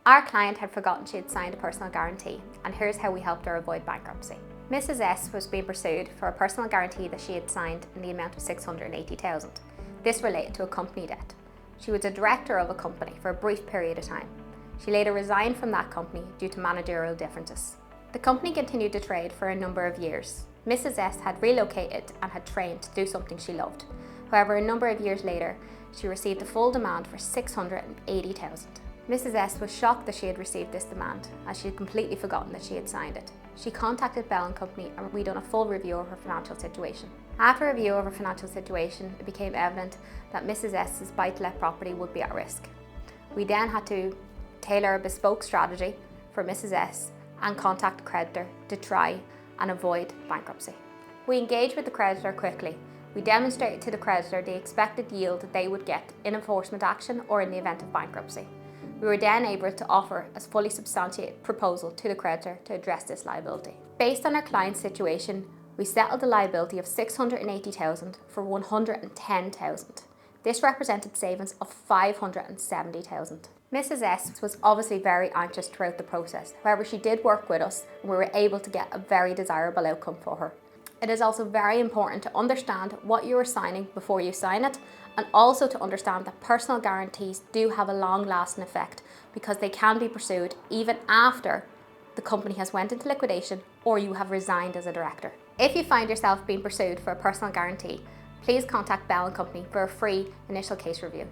Our client had forgotten she had signed a personal guarantee, and here's how we helped her avoid bankruptcy. Mrs. S was being pursued for a personal guarantee that she had signed in the amount of $680,000. This related to a company debt. She was a director of a company for a brief period of time. She later resigned from that company due to managerial differences. The company continued to trade for a number of years. Mrs. S had relocated and had trained to do something she loved. However, a number of years later, she received a full demand for $680,000. Mrs. S was shocked that she had received this demand, as she had completely forgotten that she had signed it. She contacted Bell & Company and we done a full review of her financial situation. After a review of her financial situation, it became evident that Mrs. S's buy-to-let property would be at risk. We then had to tailor a bespoke strategy for Mrs. S and contact the creditor to try and avoid bankruptcy. We engaged with the creditor quickly. We demonstrated to the creditor the expected yield that they would get in enforcement action or in the event of bankruptcy. We were then able to offer a fully substantiated proposal to the creditor to address this liability. Based on our client's situation, we settled the liability of $680,000 for $110,000. This represented savings of $570,000. Mrs. S was obviously very anxious throughout the process. However, she did work with us and we were able to get a very desirable outcome for her. It is also very important to understand what you are signing before you sign it, and also to understand that personal guarantees do have a long-lasting effect because they can be pursued even after the company has went into liquidation or you have resigned as a director. If you find yourself being pursued for a personal guarantee, please contact Bell & Company for a free initial case review.